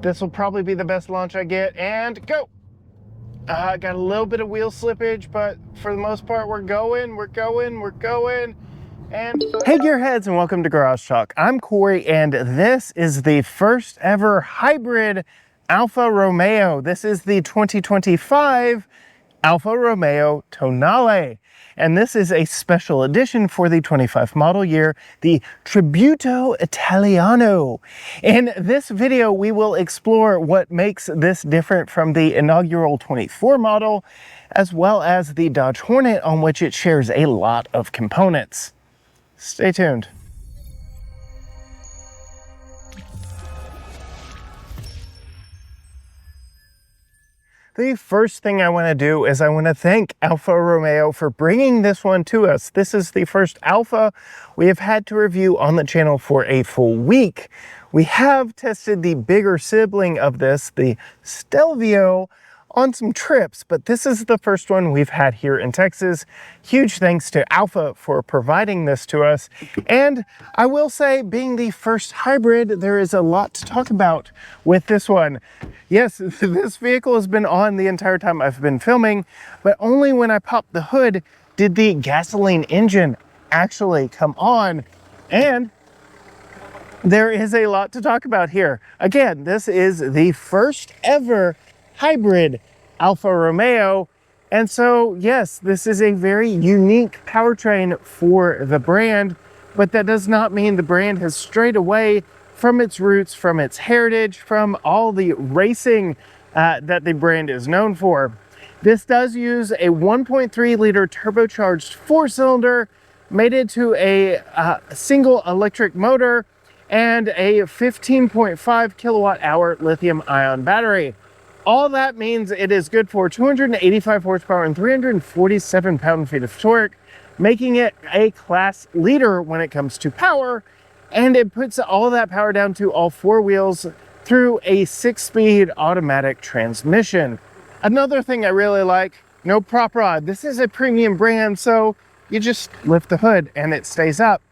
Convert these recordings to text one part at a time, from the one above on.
This will probably be the best launch I get, and go. Got a little bit of wheel slippage, but for the most part, we're going. And hey gearheads, and welcome to Garage Talk. I'm Corey, and this is the first ever hybrid Alfa Romeo. This is the 2025 Alfa Romeo Tonale. And this is a special edition for the 25 model year, the Tributo Italiano. In this video, we will explore what makes this different from the inaugural 24 model, as well as the Dodge Hornet, on which it shares a lot of components. Stay tuned. The first thing I want to do is I want to thank Alfa Romeo for bringing this one to us. This is the first Alfa we have had to review on the channel for a full week. We have tested the bigger sibling of this, the Stelvio, on some trips, but this is the first one we've had here in Texas. Huge thanks to Alfa for providing this to us. And I will say, being the first hybrid, there is a lot to talk about with this one. Yes, this vehicle has been on the entire time I've been filming, but only when I popped the hood did the gasoline engine actually come on. And there is a lot to talk about here. Again, this is the first ever hybrid Alfa Romeo, and so yes, this is a very unique powertrain for the brand, but that does not mean the brand has strayed away from its roots, from its heritage, from all the racing that the brand is known for. This does use a 1.3 liter turbocharged 4-cylinder mated to a single electric motor and a 15.5 kilowatt hour lithium-ion battery. All that means it is good for 285 horsepower and 347 pound-feet of torque, making it a class leader when it comes to power, and it puts all that power down to all four wheels through a 6-speed automatic transmission. Another thing I really like, no prop rod. This is a premium brand, so you just lift the hood and it stays up.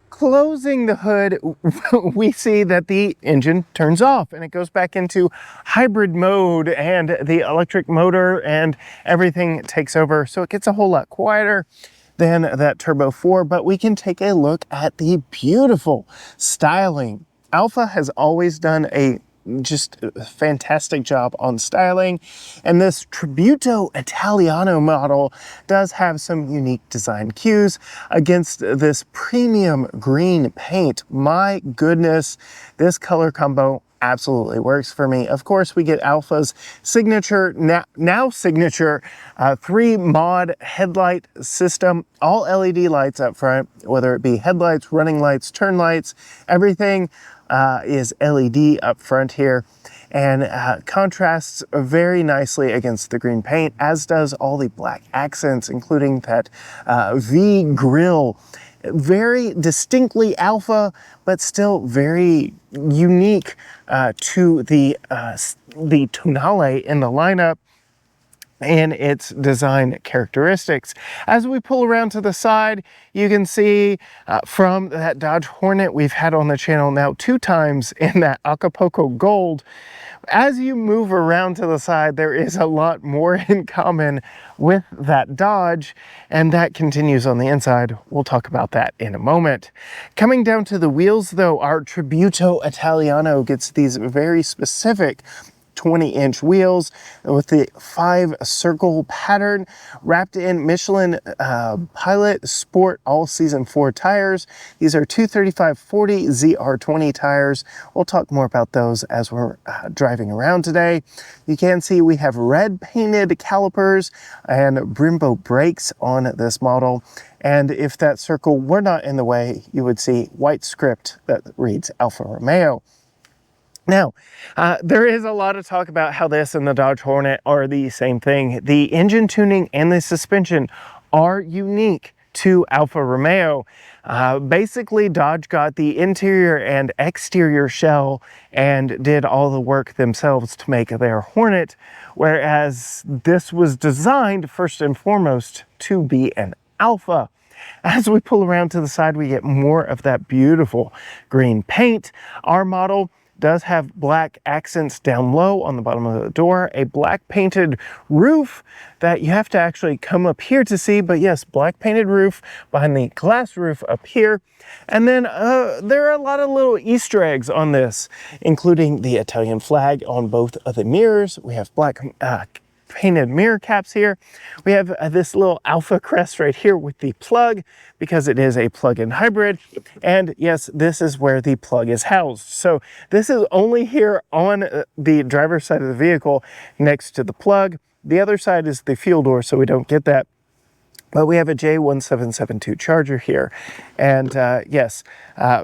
Closing the hood, we see that the engine turns off and it goes back into hybrid mode, and the electric motor and everything takes over. So it gets a whole lot quieter than that Turbo 4, but we can take a look at the beautiful styling. Alfa has always done a just a fantastic job on styling, and this Tributo Italiano model does have some unique design cues against this premium green paint. My goodness, this color combo absolutely works for me. Of course, we get Alfa's signature, now signature 3-mod headlight system, all LED lights up front, whether it be headlights, running lights, turn lights, everything is LED up front here, and contrasts very nicely against the green paint, as does all the black accents, including that V grille. Very distinctly Alfa, but still very unique to the Tonale in the lineup and its design characteristics. As we pull around to the side, you can see from that Dodge Hornet we've had on the channel now 2 times in that Acapulco Gold. As you move around to the side, there is a lot more in common with that Dodge, and that continues on the inside. We'll talk about that in a moment. Coming down to the wheels though, our Tributo Italiano gets these very specific 20-inch wheels with the 5-circle pattern, wrapped in Michelin Pilot Sport All-Season 4 tires. These are 235/40 ZR20 tires. We'll talk more about those as we're driving around today. You can see we have red painted calipers and Brembo brakes on this model. And if that circle were not in the way, you would see white script that reads Alfa Romeo. Now, there is a lot of talk about how this and the Dodge Hornet are the same thing. The engine tuning and the suspension are unique to Alfa Romeo. Basically, Dodge got the interior and exterior shell and did all the work themselves to make their Hornet, whereas this was designed first and foremost to be an Alfa. As we pull around to the side, we get more of that beautiful green paint. Our model does have black accents down low on the bottom of the door, a black painted roof that you have to actually come up here to see, but yes, black painted roof behind the glass roof up here. And then there are a lot of little Easter eggs on this, including the Italian flag on both of the mirrors. We have black painted mirror caps here. We have this little Alfa crest right here with the plug, because it is a plug-in hybrid. And yes, this is where the plug is housed. So this is only here on the driver's side of the vehicle next to the plug. The other side is the fuel door, so we don't get that. But we have a J1772 charger here. And yes,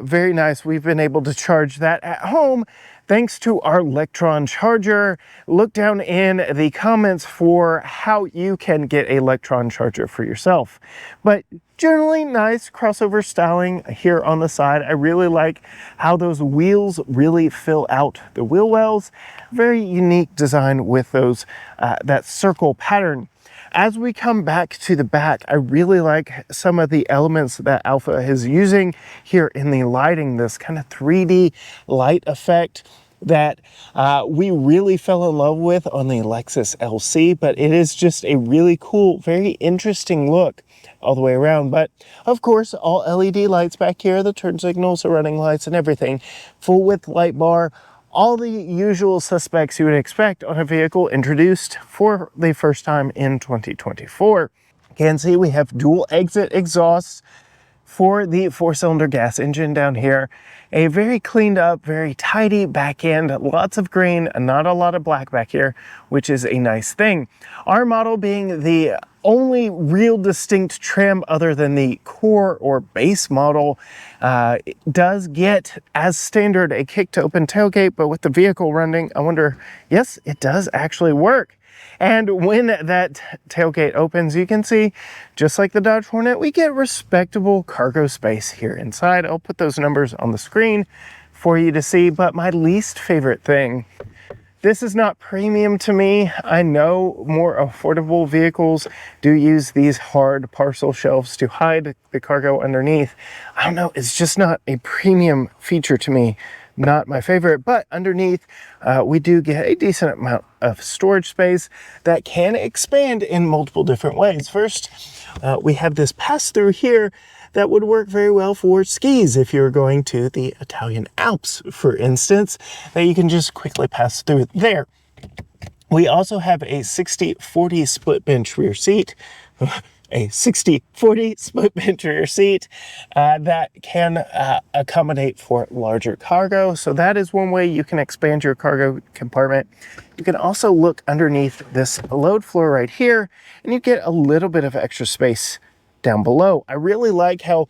very nice. We've been able to charge that at home thanks to our Electron charger. Look down in the comments for how you can get an Electron charger for yourself. But generally nice crossover styling here on the side. I really like how those wheels really fill out the wheel wells. Very unique design with those that circle pattern. As we come back to the back, I really like some of the elements that Alfa is using here in the lighting, this kind of 3D light effect that we really fell in love with on the Lexus LC, but it is just a really cool, very interesting look all the way around. But of course, all LED lights back here, the turn signals, the running lights and everything, full width light bar, all the usual suspects you would expect on a vehicle introduced for the first time in 2024. You can see we have dual exit exhausts for the 4-cylinder gas engine down here. A very cleaned up, very tidy back end, lots of green, not a lot of black back here, which is a nice thing. Our model being the only real distinct trim other than the core or base model, does get as standard a kick to open tailgate, but with the vehicle running, I wonder, yes, it does actually work. And when that tailgate opens, you can see, just like the Dodge Hornet, we get respectable cargo space here inside. I'll put those numbers on the screen for you to see, but my least favorite thing, this is not premium to me. I know more affordable vehicles do use these hard parcel shelves to hide the cargo underneath. I don't know, it's just not a premium feature to me. Not my favorite, but underneath we do get a decent amount of storage space that can expand in multiple different ways. First, we have this pass-through here that would work very well for skis if you're going to the Italian Alps, for instance, that you can just quickly pass through there. We also have a 60-40 split bench rear seat. A 60-40 split bench rear seat that can accommodate for larger cargo. So that is one way you can expand your cargo compartment. You can also look underneath this load floor right here, and you get a little bit of extra space down below. I really like how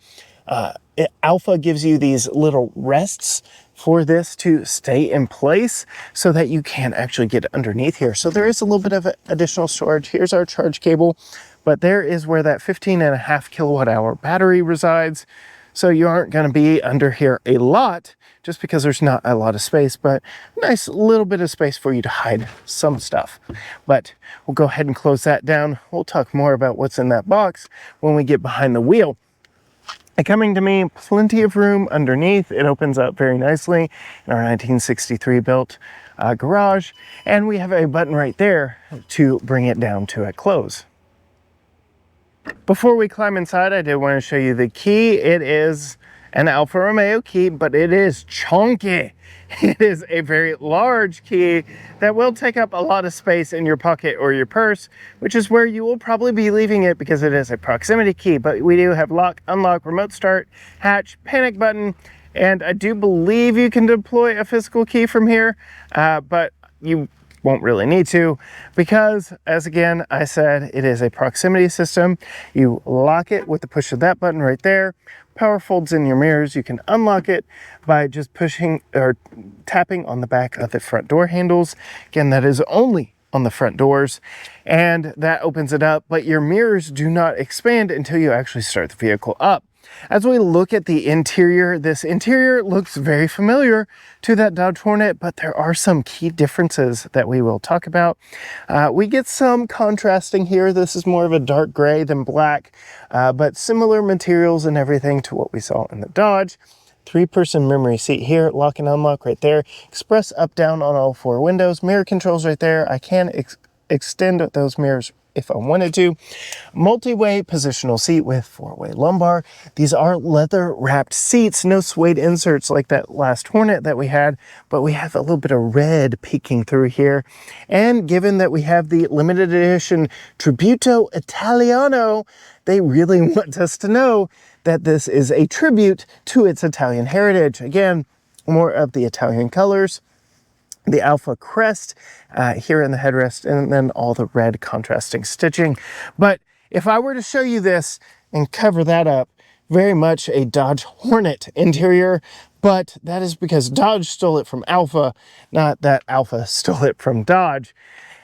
Alfa gives you these little rests for this to stay in place so that you can actually get underneath here. So there is a little bit of additional storage. Here's our charge cable, but there is where that 15.5 kilowatt hour battery resides. So you aren't going to be under here a lot just because there's not a lot of space, but nice little bit of space for you to hide some stuff. But we'll go ahead and close that down. We'll talk more about what's in that box when we get behind the wheel. And coming to me, plenty of room underneath. It opens up very nicely in our 1963 built garage. And we have a button right there to bring it down to a close. Before we climb inside, I did want to show you the key. It is an Alfa Romeo key, but it is chunky. It is a very large key that will take up a lot of space in your pocket or your purse, which is where you will probably be leaving it because it is a proximity key. But we do have lock, unlock, remote start, hatch, panic button, and I do believe you can deploy a physical key from here, but you won't really need to because, as again I said, it is a proximity system. You lock it with the push of that button right there. Power folds in your mirrors. You can unlock it by just pushing or tapping on the back of the front door handles. Again, that is only on the front doors, and that opens it up, but your mirrors do not expand until you actually start the vehicle up. As we look at the interior, this interior looks very familiar to that Dodge Hornet, but there are some key differences that we will talk about. We get some contrasting here. This is more of a dark gray than black, but similar materials and everything to what we saw in the Dodge. 3-person memory seat here, lock and unlock right there, express up down on all 4 windows, mirror controls right there. I can extend those mirrors if I wanted to. Multi-way positional seat with 4-way lumbar. These are leather wrapped seats, no suede inserts like that last Hornet that we had, but we have a little bit of red peeking through here. And given that we have the limited edition Tributo Italiano, they really want us to know that this is a tribute to its Italian heritage. Again, more of the Italian colors, the Alfa crest here in the headrest, and then all the red contrasting stitching. But if I were to show you this and cover that up, very much a Dodge Hornet interior, but that is because Dodge stole it from Alfa, not that Alfa stole it from Dodge.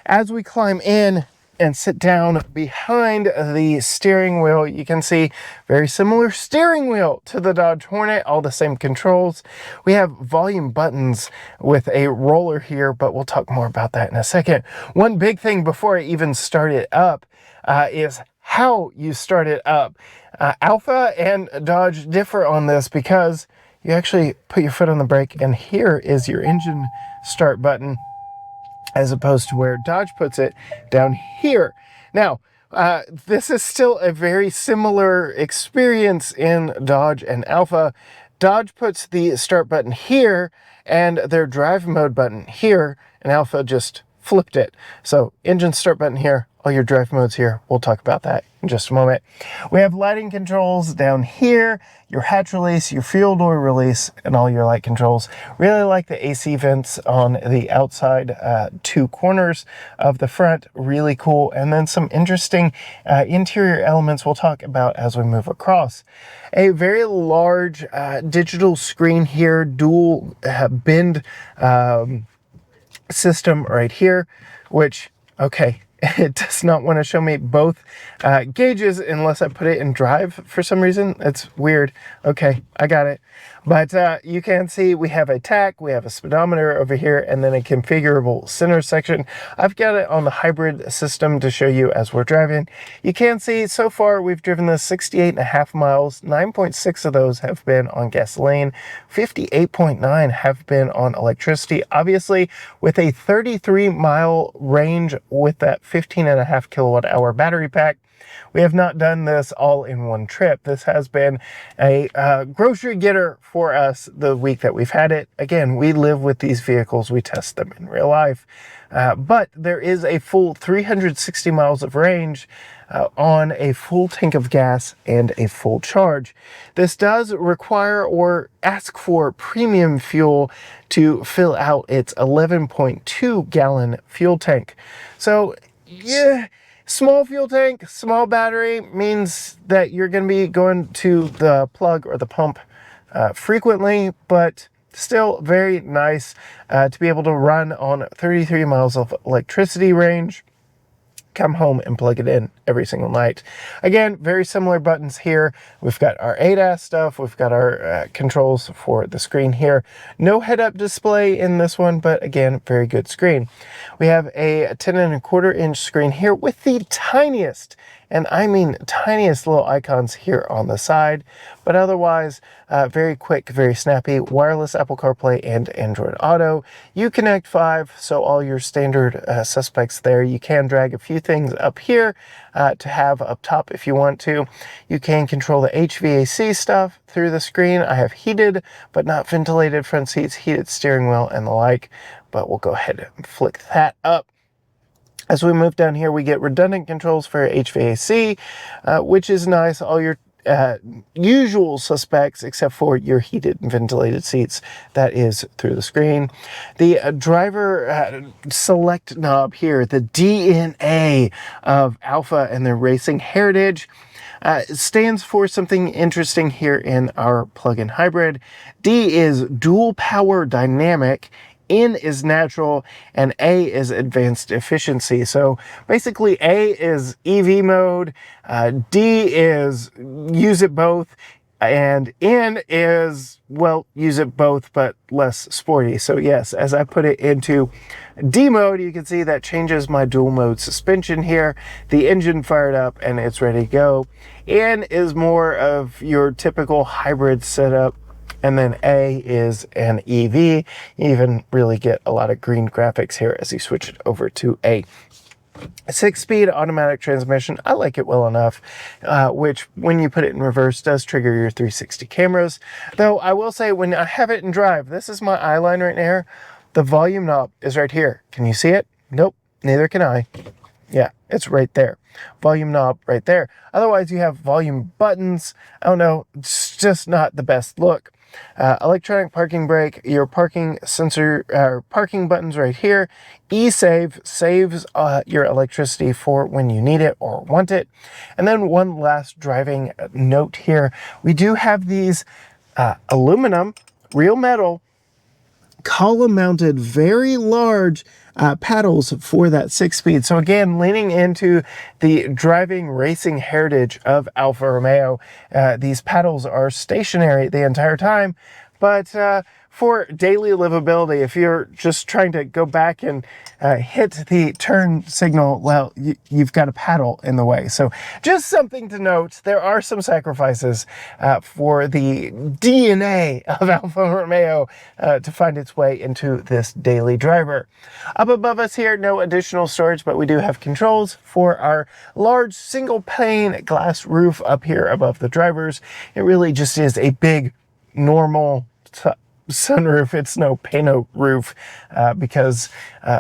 As we climb in and sit down behind the steering wheel, you can see very similar steering wheel to the Dodge Hornet, all the same controls. We have volume buttons with a roller here, but we'll talk more about that in a second. One big thing before I even start it up is how you start it up. Alfa and Dodge differ on this because you actually put your foot on the brake and here is your engine start button, as opposed to where Dodge puts it down here. Now, this is still a very similar experience in Dodge and Alfa. Dodge puts the start button here and their drive mode button here, and Alfa just flipped it. So engine start button here, all your drive modes here. We'll talk about that in just a moment. We have lighting controls down here, your hatch release, your fuel door release, and all your light controls. Really like the AC vents on the outside 2 corners of the front, really cool. And then some interesting interior elements we'll talk about as we move across. A very large digital screen here, dual bend system right here, which, okay, it does not want to show me both gauges unless I put it in drive for some reason. It's weird. Okay, I got it. But you can see we have a tach, we have a speedometer over here, and then a configurable center section. I've got it on the hybrid system to show you as we're driving. You can see so far we've driven this 68.5 miles. 9.6 of those have been on gasoline. 58.9 have been on electricity. Obviously, with a 33-mile range with that 15.5 kilowatt-hour battery pack, we have not done this all in one trip. This has been a grocery getter for us the week that we've had it. Again, we live with these vehicles. We test them in real life. But there is a full 360 miles of range on a full tank of gas and a full charge. This does require or ask for premium fuel to fill out its 11.2 gallon fuel tank. So, yeah. Small fuel tank, small battery means that you're going to be going to the plug or the pump frequently, but still very nice to be able to run on 33 miles of electricity range. Come home and plug it in every single night. Again, very similar buttons here. We've got our ADAS stuff. We've got our controls for the screen here. No head-up display in this one, but again, very good screen. We have a 10.25-inch screen here with the tiniest, and I mean tiniest little icons here on the side, but otherwise very quick, very snappy, wireless Apple CarPlay and Android Auto. Uconnect 5, so all your standard suspects there. You can drag a few things up here to have up top if you want to. You can control the HVAC stuff through the screen. I have heated but not ventilated front seats, heated steering wheel, and the like, but we'll go ahead and flick that up. As we move down here, we get redundant controls for HVAC, which is nice. All your usual suspects, except for your heated and ventilated seats, that is through the screen. The driver select knob here, the DNA of Alfa and their racing heritage, stands for something interesting here in our plug-in hybrid. D is dual power dynamic, N is natural, and A is advanced efficiency. So basically A is EV mode, D is use it both, and N is, well, use it both but less sporty. So yes, as I put it into D mode, you can see that changes my dual mode suspension here. The engine fired up and it's ready to go. N is more of your typical hybrid setup. And then A is an EV. You even really get a lot of green graphics here as you switch it over to a 6-speed automatic transmission. I like it well enough, which when you put it in reverse does trigger your 360 cameras. Though I will say when I have it in drive, this is my eye line right there. The volume knob is right here. Can you see it? Nope, neither can I. Yeah, it's right there. Volume knob right there. Otherwise you have volume buttons. I don't know, it's just not the best look. Electronic parking brake, your parking sensor, parking buttons right here. E-save saves your electricity for when you need it or want it. And then one last driving note here. We do have these aluminum, real metal, column mounted, very large paddles for that 6-speed. So again, leaning into the driving racing heritage of Alfa Romeo, these paddles are stationary the entire time, but for daily livability, if you're just trying to go back and hit the turn signal, well, you've got a paddle in the way. So just something to note, there are some sacrifices for the DNA of Alfa Romeo to find its way into this daily driver. Up above us here, no additional storage, but we do have controls for our large single pane glass roof up here above the drivers. It really just is a big, normal sunroof. It's no pano roof because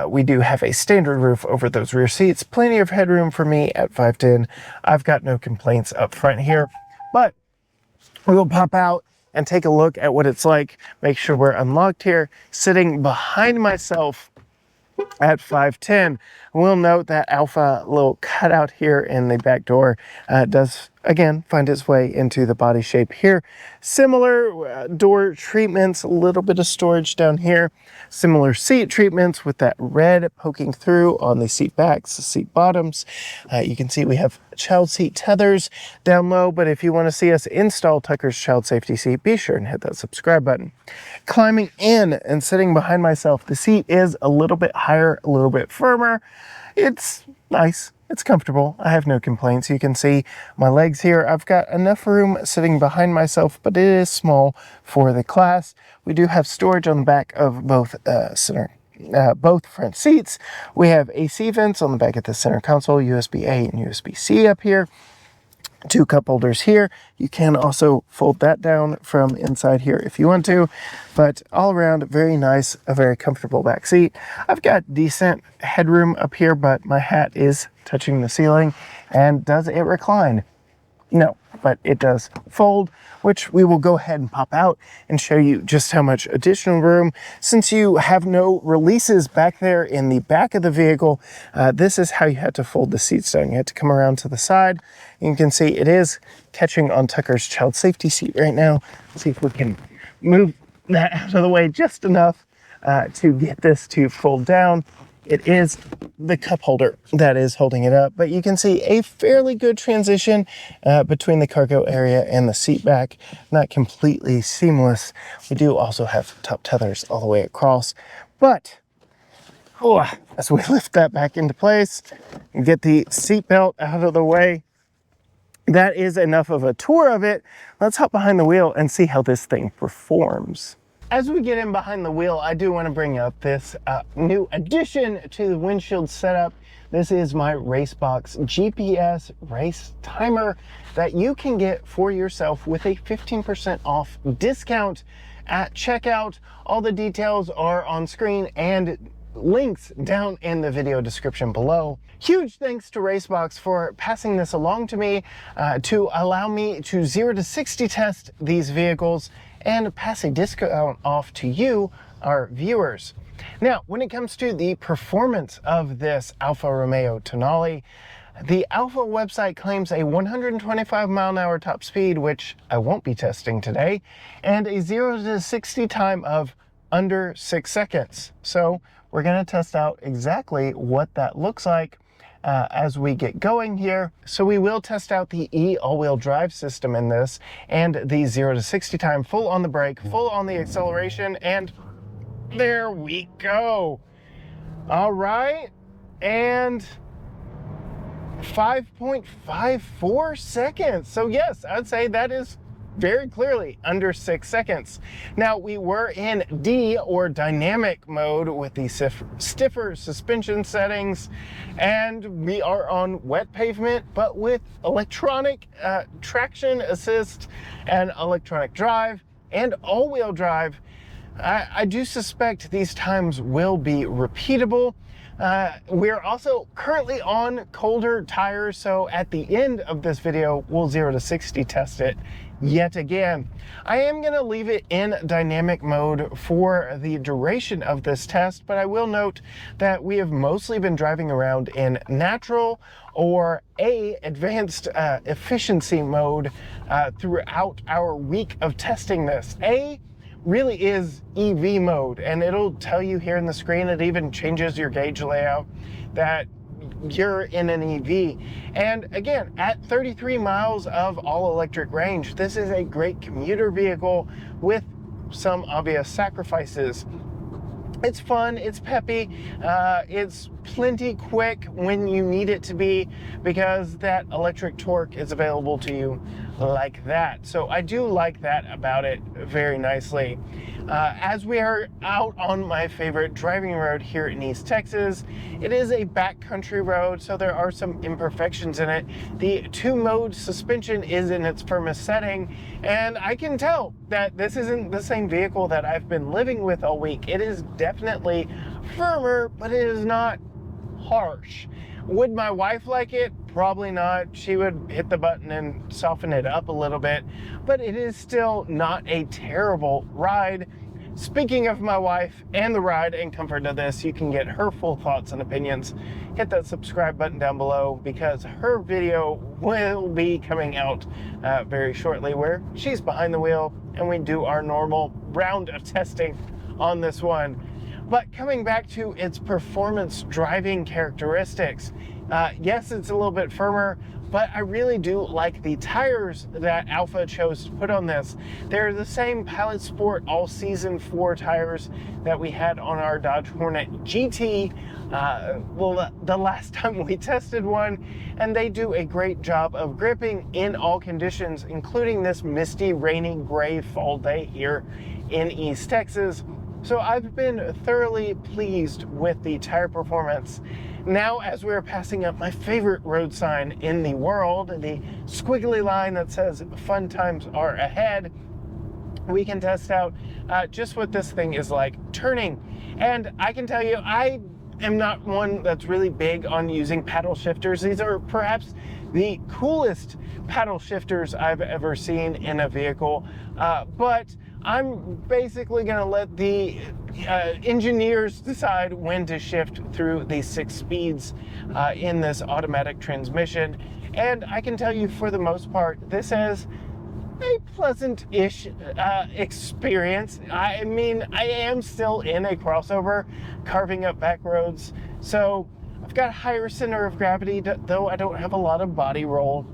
we do have a standard roof over those rear seats. Plenty of headroom for me at 5'10". I've got no complaints up front here, but we will pop out and take a look at what it's like. Make sure we're unlocked here. Sitting behind myself at 5'10". We'll note that Alfa little cutout here in the back door does again find its way into the body shape here. Similar door treatments, a little bit of storage down here. Similar seat treatments with that red poking through on the seat backs, the seat bottoms. You can see we have child seat tethers down low, but if you want to see us install Tucker's child safety seat, be sure and hit that subscribe button. Climbing in and sitting behind myself, the seat is a little bit higher, a little bit firmer. It's nice. It's comfortable. I have no complaints. You can see my legs here. I've got enough room sitting behind myself, but it is small for the class. We do have storage on the back of both both front seats. We have AC vents on the back of the center console, USB-A and USB-C up here. 2 cup holders here. You can also fold that down from inside here if you want to, but all around very nice, a very comfortable back seat. I've got decent headroom up here, but my hat is touching the ceiling. And does it recline? No, but it does fold, which we will go ahead and pop out and show you just how much additional room. Since you have no releases back there in the back of the vehicle, this is how you had to fold the seats down. You had to come around to the side. You can see it is catching on Tucker's child safety seat right now. Let's see if we can move that out of the way just enough to get this to fold down. It is the cup holder that is holding it up, but you can see a fairly good transition between the cargo area and the seat back. Not completely seamless. We do also have top tethers all the way across, but as we lift that back into place and get the seat belt out of the way, that is enough of a tour of it. Let's hop behind the wheel and see how this thing performs. As we get in behind the wheel, I do want to bring up this new addition to the windshield setup. This is my Racebox GPS race timer that you can get for yourself with a 15% off discount at checkout. All the details are on screen and links down in the video description below. Huge thanks to Racebox for passing this along to me to allow me to 0 to 60 test these vehicles and pass a discount off to you, our viewers. Now, when it comes to the performance of this Alfa Romeo Tonale, the Alfa website claims a 125-mile-an-hour top speed, which I won't be testing today, and a 0 to 60 time of under 6 seconds. So we're going to test out exactly what that looks like as we get going here. So we will test out the E all-wheel drive system in this and the 0 to 60 time, full on the brake, full on the acceleration, and there we go. All right, and 5.54 seconds. So yes, I'd say that is very clearly under 6 seconds. Now, we were in D, or dynamic mode, with the stiffer suspension settings, and we are on wet pavement, but with electronic traction assist and electronic drive and all-wheel drive. I do suspect these times will be repeatable. We're also currently on colder tires, so at the end of this video, we'll 0 to 60 test it yet again. I am going to leave it in dynamic mode for the duration of this test, but I will note that we have mostly been driving around in natural or advanced efficiency mode throughout our week of testing this. Really is EV mode, and it'll tell you here in the screen, it even changes your gauge layout, that you're in an EV. And again, at 33 miles of all electric range, this is a great commuter vehicle with some obvious sacrifices. It's fun, it's peppy, it's plenty quick when you need it to be, because that electric torque is available to you like that. So I do like that about it very nicely. As we are out on my favorite driving road here in East Texas, it is a backcountry road, so there are some imperfections in it. The 2-mode suspension is in its firmest setting, and I can tell that this isn't the same vehicle that I've been living with all week. It is definitely firmer, but it is not harsh. Would my wife like it? Probably not. She would hit the button and soften it up a little bit, but it is still not a terrible ride. Speaking of my wife and the ride and comfort of this, you can get her full thoughts and opinions. Hit that subscribe button down below, because her video will be coming out very shortly, where she's behind the wheel and we do our normal round of testing on this one. But coming back to its performance driving characteristics, yes, it's a little bit firmer, but I really do like the tires that Alfa chose to put on this. They're the same Pilot Sport All Season 4 tires that we had on our Dodge Hornet GT the last time we tested one, and they do a great job of gripping in all conditions, including this misty, rainy, gray fall day here in East Texas. So I've been thoroughly pleased with the tire performance. Now, as we're passing up my favorite road sign in the world, the squiggly line that says "Fun times are ahead," we can test out just what this thing is like turning. And I can tell you, I am not one that's really big on using paddle shifters. These are perhaps the coolest paddle shifters I've ever seen in a vehicle, but I'm basically going to let the engineers decide when to shift through the 6 speeds in this automatic transmission. And I can tell you, for the most part, this has a pleasant-ish experience. I mean, I am still in a crossover, carving up back roads, so I've got a higher center of gravity, though I don't have a lot of body roll.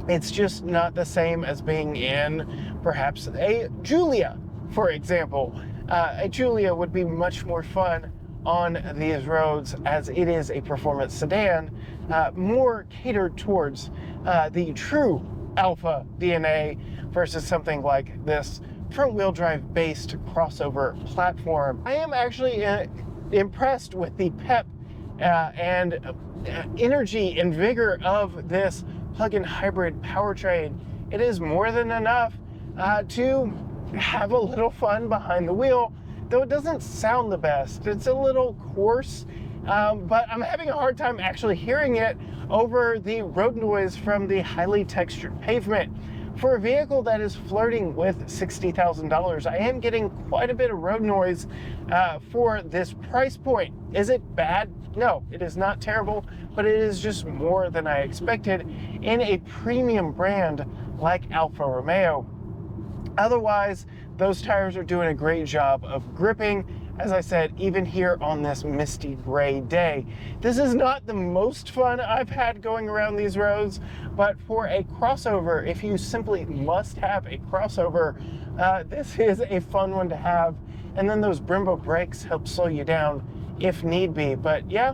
It's just not the same as being in perhaps a Giulia, for example. A Giulia would be much more fun on these roads, as it is a performance sedan, more catered towards the true Alfa DNA versus something like this front-wheel drive based crossover platform. I am actually impressed with the pep and energy and vigor of this plug-in hybrid powertrain. It is more than enough to have a little fun behind the wheel, though it doesn't sound the best. It's a little coarse, but I'm having a hard time actually hearing it over the road noise from the highly textured pavement. For a vehicle that is flirting with $60,000, I am getting quite a bit of road noise for this price point. Is it bad? No, it is not terrible, but it is just more than I expected in a premium brand like Alfa Romeo. Otherwise, those tires are doing a great job of gripping, as I said, even here on this misty gray day. This is not the most fun I've had going around these roads, but for a crossover, if you simply must have a crossover, this is a fun one to have. And then those Brembo brakes help slow you down if need be. But yeah,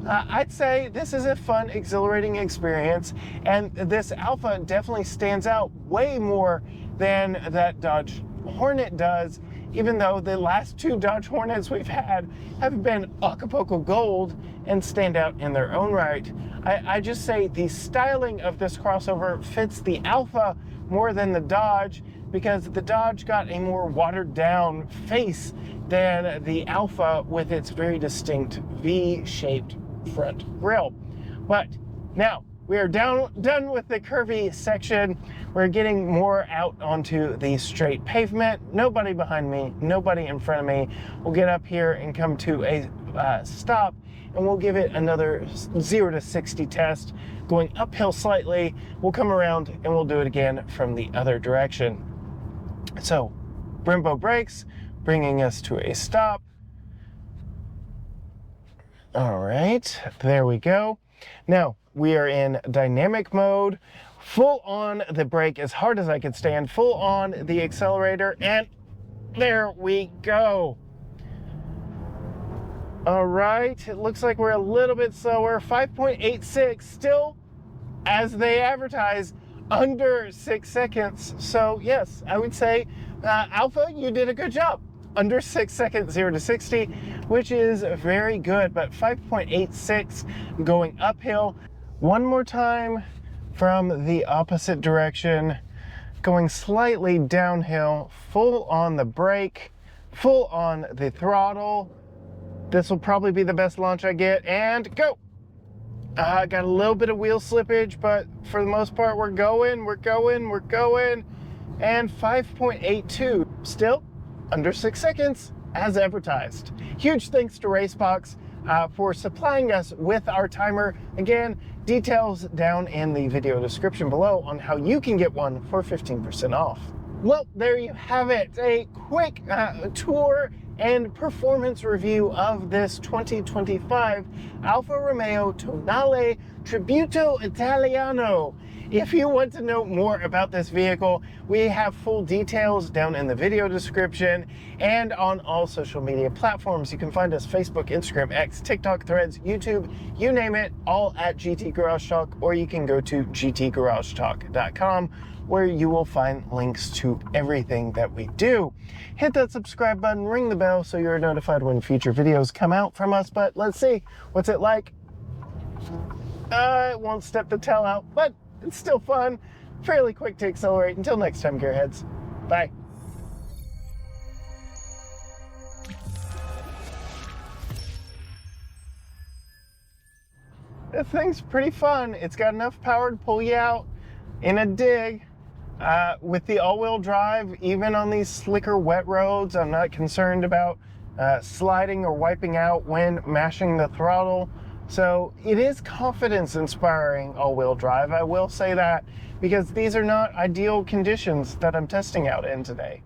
I'd say this is a fun, exhilarating experience, and this Alfa definitely stands out way more than that Dodge Hornet does, even though the last two Dodge Hornets we've had have been Acapulco Gold and stand out in their own right. I just say the styling of this crossover fits the Alfa more than the Dodge, because the Dodge got a more watered down face than the Alfa with its very distinct V-shaped front grille. But now we are done with the curvy section. We're getting more out onto the straight pavement. Nobody behind me, nobody in front of me. We'll get up here and come to a stop, and we'll give it another 0 to 60 test, going uphill slightly. We'll come around and we'll do it again from the other direction. So Brembo brakes, bringing us to a stop. All right, there we go. Now we are in dynamic mode, full on the brake as hard as I could stand, full on the accelerator, and there we go. All right, it looks like we're a little bit slower, 5.86, still, as they advertise, under 6 seconds. So yes, I would say, Alfa, you did a good job. Under 6 seconds, 0 to 60, which is very good, but 5.86 going uphill. One more time from the opposite direction, going slightly downhill, full on the brake, full on the throttle. This will probably be the best launch I get, and go. Got a little bit of wheel slippage, but for the most part, we're going, and 5.82, still under 6 seconds as advertised. Huge thanks to Racebox for supplying us with our timer. Again, details down in the video description below on how you can get one for 15% off. Well, there you have it, a quick tour and performance review of this 2025 Alfa Romeo Tonale Tributo Italiano. If you want to know more about this vehicle, we have full details down in the video description and on all social media platforms. You can find us Facebook, Instagram, X, TikTok, Threads, YouTube, you name it, all at GT Garage Talk, or you can go to gtgaragetalk.com, where you will find links to everything that we do. Hit that subscribe button, ring the bell so you're notified when future videos come out from us. But let's see, what's it like? It won't step the tail out, but it's still fun, fairly quick to accelerate. Until next time, gearheads, bye. This thing's pretty fun. It's got enough power to pull you out in a dig. With the all-wheel drive, even on these slicker wet roads, I'm not concerned about sliding or wiping out when mashing the throttle. So it is confidence-inspiring all-wheel drive, I will say that, because these are not ideal conditions that I'm testing out in today.